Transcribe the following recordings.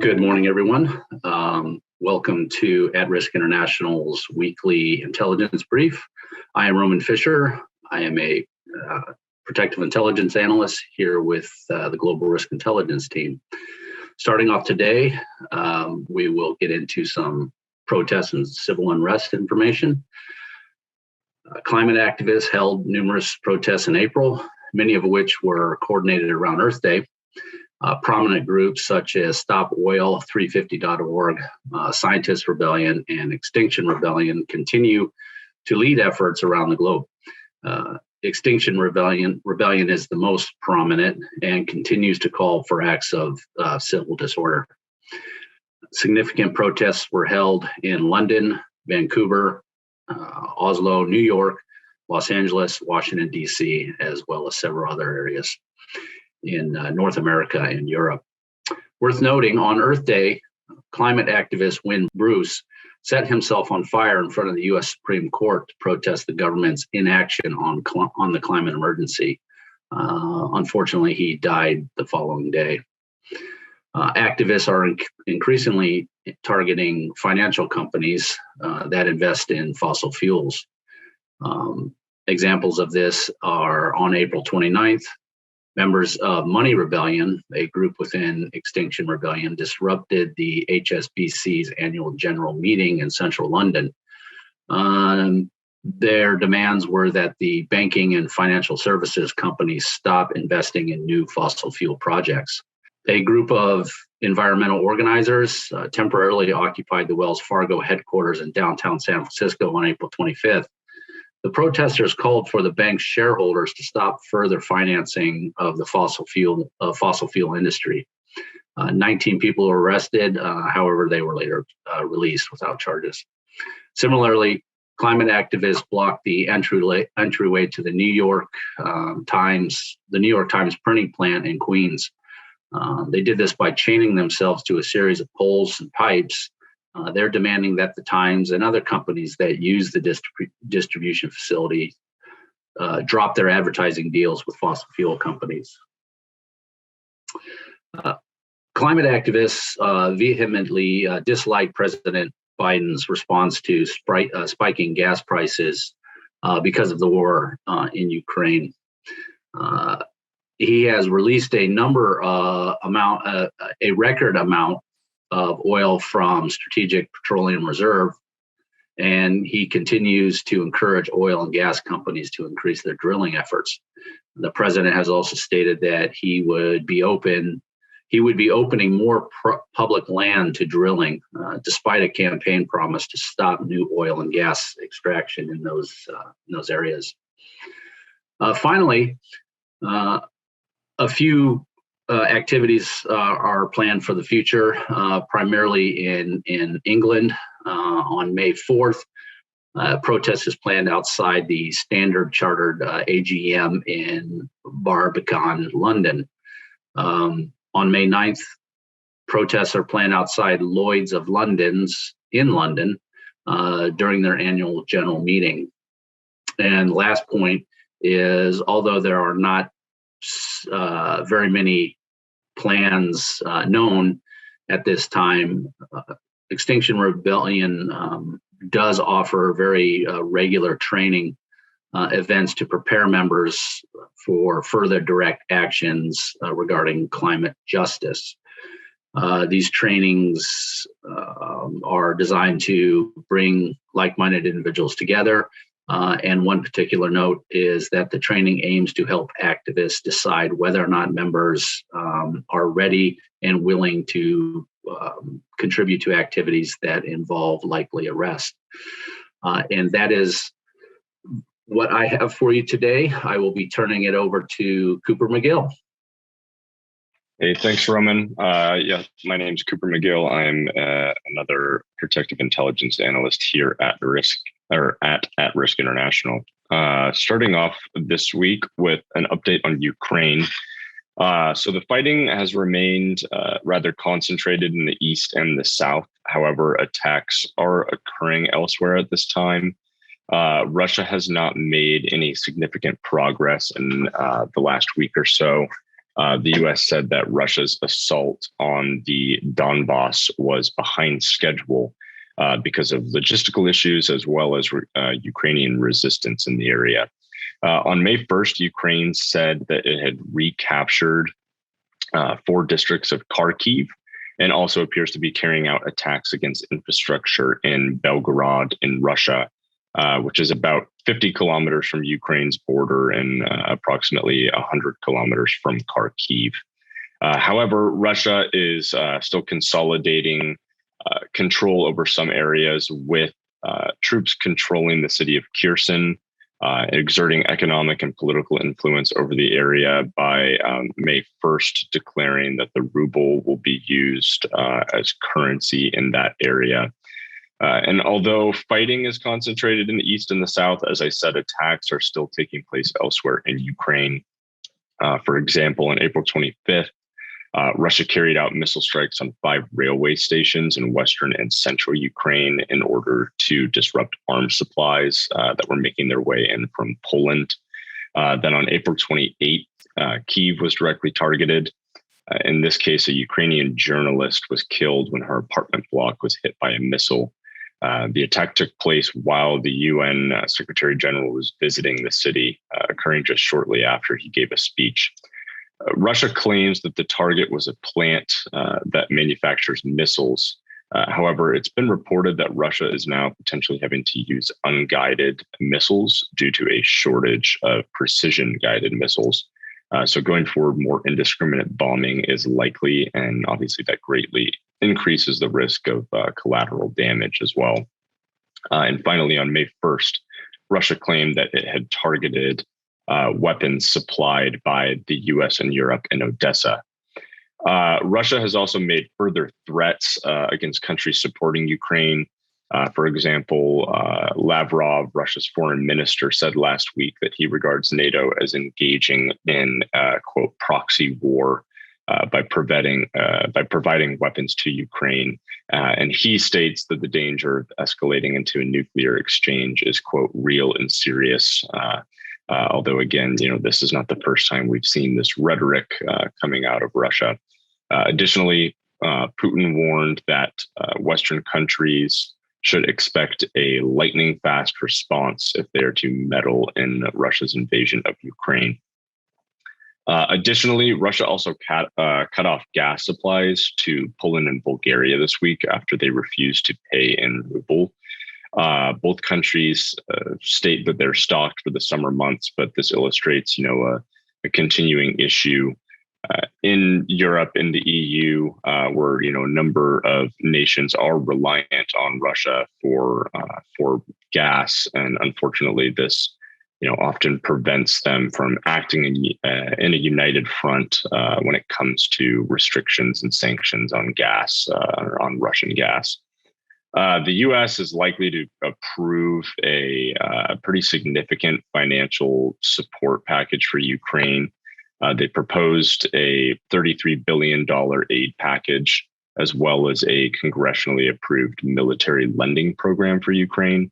Good morning, everyone. Welcome to At Risk International's weekly intelligence brief. I am Roman Fisher. I am a protective intelligence analyst here with the Global Risk Intelligence team. Starting off today, we will get into some protests and civil unrest information. Climate activists held numerous protests in April, many of which were coordinated around Earth Day. Prominent groups such as Stop Oil, 350.org, Scientist Rebellion, and Extinction Rebellion continue to lead efforts around the globe. Extinction Rebellion is the most prominent and continues to call for acts of civil disorder. Significant protests were held in London, Vancouver, Oslo, New York, Los Angeles, Washington, D.C., as well as several other areas in North America and Europe. Worth noting, on Earth Day, climate activist Win Bruce set himself on fire in front of the U.S. Supreme Court to protest the government's inaction on the climate emergency. Unfortunately, he died the following day. Activists are increasingly targeting financial companies that invest in fossil fuels. Examples of this are on April 29th, members of Money Rebellion, a group within Extinction Rebellion, disrupted the HSBC's annual general meeting in central London. Their demands were that the banking and financial services companies stop investing in new fossil fuel projects. A group of environmental organizers temporarily occupied the Wells Fargo headquarters in downtown San Francisco on April 25th. The protesters called for the bank's shareholders to stop further financing of the fossil fuel industry. 19 people were arrested, however, they were later released without charges. Similarly, climate activists blocked the entryway to the New York Times printing plant in Queens. They did this by chaining themselves to a series of poles and pipes. They're demanding that the Times and other companies that use the distribution facility drop their advertising deals with fossil fuel companies. Climate activists vehemently dislike President Biden's response to spiking gas prices because of the war in Ukraine. He has released a record amount of oil from Strategic Petroleum Reserve, and he continues to encourage oil and gas companies to increase their drilling efforts. The president has also stated that he would be opening more public land to drilling, despite a campaign promise to stop new oil and gas extraction in those areas. Finally, a few activities are planned for the future, primarily in England. On May 4th, protest is planned outside the Standard Chartered AGM in Barbican, London. On May 9th, protests are planned outside Lloyd's of London's in London during their annual general meeting. And last point is, although there are not very many plans known at this time, Extinction Rebellion does offer very regular training events to prepare members for further direct actions regarding climate justice. These trainings are designed to bring like-minded individuals together. And one particular note is that the training aims to help activists decide whether or not members are ready and willing to contribute to activities that involve likely arrest. And that is what I have for you today. I will be turning it over to Cooper McGill. Hey, thanks, Roman. My name's Cooper McGill. I'm another protective intelligence analyst here at Risk International. Starting off this week with an update on Ukraine. So the fighting has remained rather concentrated in the east and the south. However, attacks are occurring elsewhere at this time. Russia has not made any significant progress in the last week or so. The U.S. said that Russia's assault on the Donbass was behind schedule because of logistical issues as well as Ukrainian resistance in the area. On May 1st, Ukraine said that it had recaptured 4 districts of Kharkiv and also appears to be carrying out attacks against infrastructure in Belgorod in Russia, which is about 50 kilometers from Ukraine's border and approximately 100 kilometers from Kharkiv. However, Russia is still consolidating control over some areas with troops controlling the city of Kherson, exerting economic and political influence over the area by May 1st, declaring that the ruble will be used as currency in that area. And although fighting is concentrated in the east and the south, as I said, attacks are still taking place elsewhere in Ukraine. For example, on April 25th, Russia carried out missile strikes on 5 railway stations in western and central Ukraine in order to disrupt arms supplies that were making their way in from Poland. Then on April 28th, Kyiv was directly targeted. In this case, a Ukrainian journalist was killed when her apartment block was hit by a missile. The attack took place while the UN Secretary General was visiting the city, occurring just shortly after he gave a speech. Russia claims that the target was a plant that manufactures missiles. However, it's been reported that Russia is now potentially having to use unguided missiles due to a shortage of precision-guided missiles. So going forward, more indiscriminate bombing is likely, and obviously that greatly increases the risk of collateral damage as well. And finally, on May 1st, Russia claimed that it had targeted weapons supplied by the US and Europe in Odessa. Russia has also made further threats against countries supporting Ukraine. For example, Lavrov, Russia's foreign minister, said last week that he regards NATO as engaging in, quote, proxy war by providing weapons to Ukraine. And he states that the danger of escalating into a nuclear exchange is, quote, real and serious. Although, again, this is not the first time we've seen this rhetoric coming out of Russia. Additionally, Putin warned that Western countries should expect a lightning fast response if they are to meddle in Russia's invasion of Ukraine. Additionally, Russia also cut off gas supplies to Poland and Bulgaria this week after they refused to pay in ruble. Both countries state that they're stocked for the summer months, but this illustrates, a continuing issue in Europe, in the EU, where a number of nations are reliant on Russia for gas, and unfortunately, this often prevents them from acting in a united front when it comes to restrictions and sanctions on gas, or on Russian gas. The U.S. is likely to approve a pretty significant financial support package for Ukraine. They proposed a $33 billion aid package, as well as a congressionally approved military lending program for Ukraine.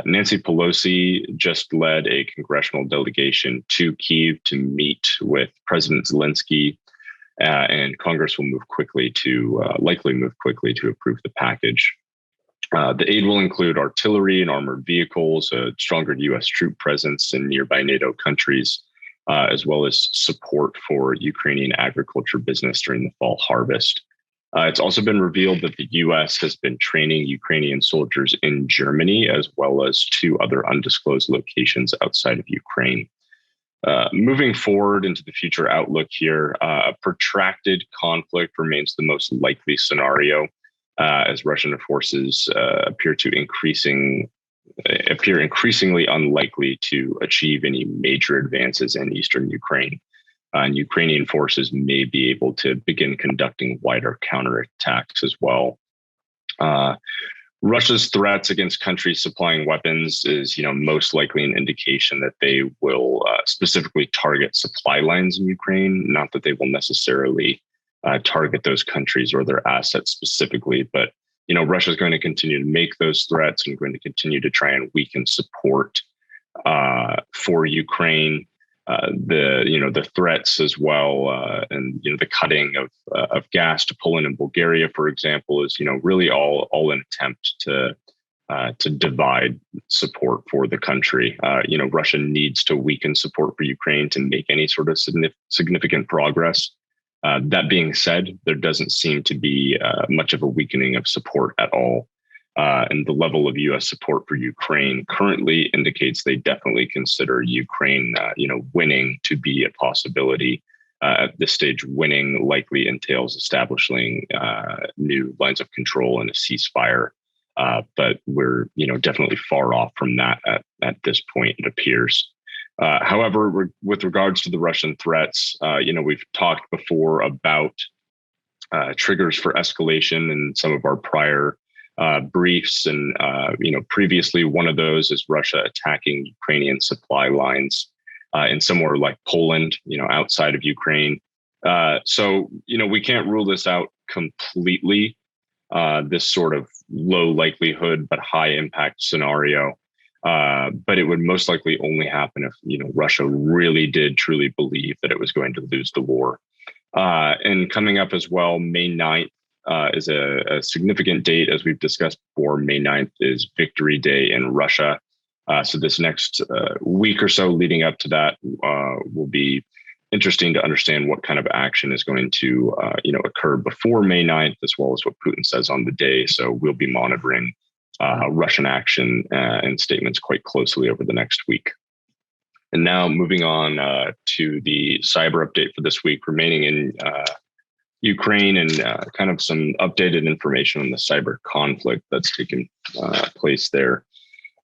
Nancy Pelosi just led a congressional delegation to Kyiv to meet with President Zelensky, and Congress will likely move quickly to approve the package. The aid will include artillery and armored vehicles, a stronger U.S. troop presence in nearby NATO countries, as well as support for Ukrainian agriculture business during the fall harvest. It's also been revealed that the U.S. has been training Ukrainian soldiers in Germany, as well as 2 other undisclosed locations outside of Ukraine. Moving forward into the future outlook here, a protracted conflict remains the most likely scenario, as Russian forces appear increasingly unlikely to achieve any major advances in eastern Ukraine. And Ukrainian forces may be able to begin conducting wider counterattacks as well. Russia's threats against countries supplying weapons is, most likely an indication that they will specifically target supply lines in Ukraine, not that they will necessarily target those countries or their assets specifically. But, Russia is going to continue to make those threats and going to continue to try and weaken support for Ukraine. the threats as well, and the cutting of gas to Poland and Bulgaria, for example, is really all an attempt to divide support for the country. Russia needs to weaken support for Ukraine to make any sort of significant progress. That being said, there doesn't seem to be much of a weakening of support at all. And the level of U.S. support for Ukraine currently indicates they definitely consider Ukraine, winning to be a possibility. At this stage, winning likely entails establishing new lines of control and a ceasefire. But we're, definitely far off from that at this point, it appears. However, with regards to the Russian threats, we've talked before about triggers for escalation in some of our prior briefs. And, previously one of those is Russia attacking Ukrainian supply lines in somewhere like Poland, outside of Ukraine. So, we can't rule this out completely. This sort of low likelihood but high impact scenario. But it would most likely only happen if, Russia really did truly believe that it was going to lose the war. And coming up as well, May 9th is a significant date. As we've discussed before, May 9th is Victory Day in Russia. So this next week or so leading up to that will be interesting to understand what kind of action is going to occur before May 9th, as well as what Putin says on the day. So we'll be monitoring Russian action and statements quite closely over the next week. And now moving on to the cyber update for this week, remaining in Ukraine and kind of some updated information on the cyber conflict that's taken place there.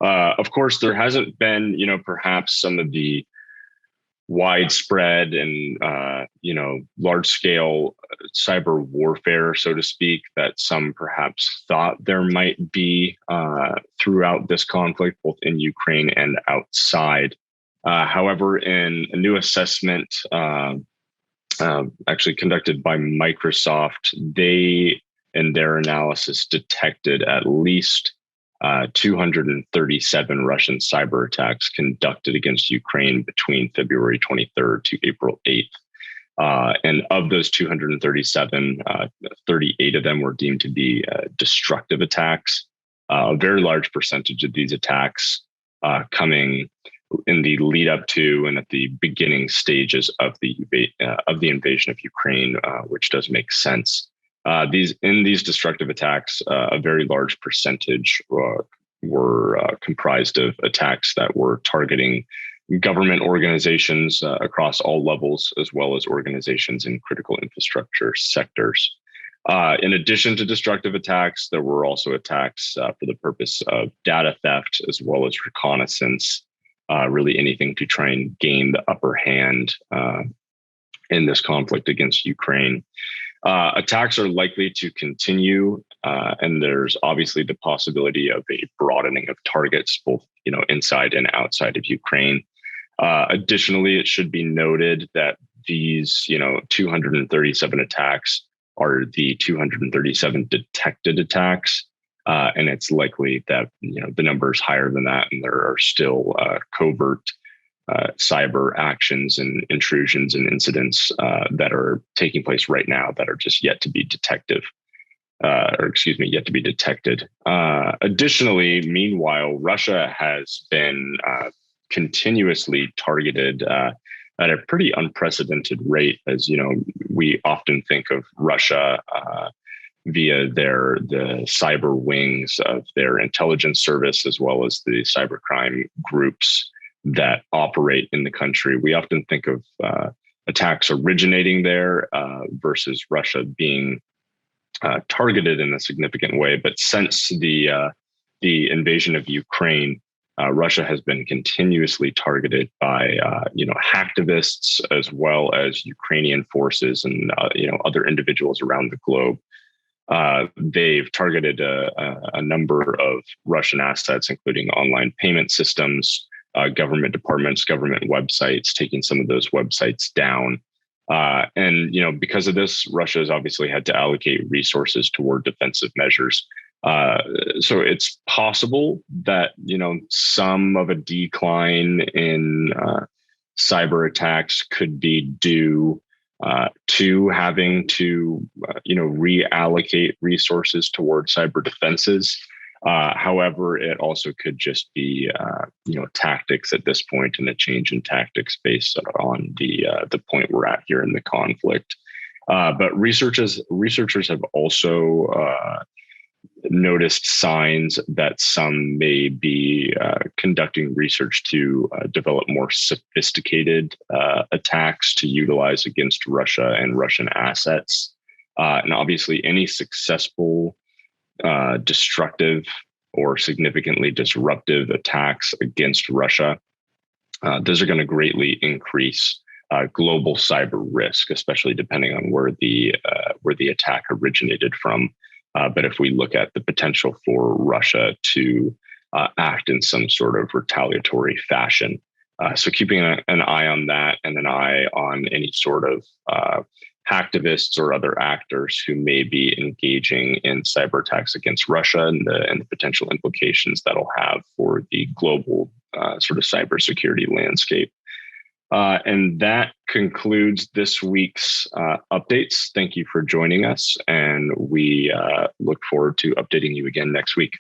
Of course, there hasn't been, perhaps some of the widespread and large scale cyber warfare, so to speak, that some perhaps thought there might be throughout this conflict, both in Ukraine and outside. However, in a new assessment actually conducted by Microsoft, they in their analysis detected at least 237 Russian cyber attacks conducted against Ukraine between February 23rd to April 8th. And of those 237, 38 of them were deemed to be destructive attacks. A very large percentage of these attacks coming in the lead up to and at the beginning stages of the invasion of Ukraine, which does make sense. These destructive attacks, a very large percentage were comprised of attacks that were targeting government organizations across all levels, as well as organizations in critical infrastructure sectors. In addition to destructive attacks, there were also attacks for the purpose of data theft, as well as reconnaissance, really anything to try and gain the upper hand in this conflict against Ukraine. Attacks are likely to continue, and there's obviously the possibility of a broadening of targets, both inside and outside of Ukraine. Additionally, it should be noted that these 237 attacks are the 237 detected attacks, and it's likely that the number is higher than that, and there are still covert cyber actions and intrusions and incidents that are taking place right now that are just yet to be detected. Additionally, meanwhile, Russia has been continuously targeted at a pretty unprecedented rate. As we often think of Russia via the cyber wings of their intelligence service, as well as the cybercrime groups that operate in the country. We often think of attacks originating there versus Russia being targeted in a significant way. But since the invasion of Ukraine, Russia has been continuously targeted by hacktivists, as well as Ukrainian forces and other individuals around the globe. They've targeted a number of Russian assets, including online payment systems, government departments, government websites, taking some of those websites down. And because of this, Russia has obviously had to allocate resources toward defensive measures. So it's possible that some of a decline in cyber attacks could be due to having to, reallocate resources toward cyber defenses. However, it also could just be, tactics at this point and a change in tactics based on the point we're at here in the conflict. But researchers have also noticed signs that some may be conducting research to develop more sophisticated attacks to utilize against Russia and Russian assets. And obviously, any successful destructive or significantly disruptive attacks against Russia, those are going to greatly increase global cyber risk, especially depending on where the attack originated from. But if we look at the potential for Russia to act in some sort of retaliatory fashion, so keeping an eye on that and an eye on any sort of hacktivists or other actors who may be engaging in cyber attacks against Russia and the potential implications that'll have for the global sort of cybersecurity landscape. And that concludes this week's updates. Thank you for joining us, and we look forward to updating you again next week.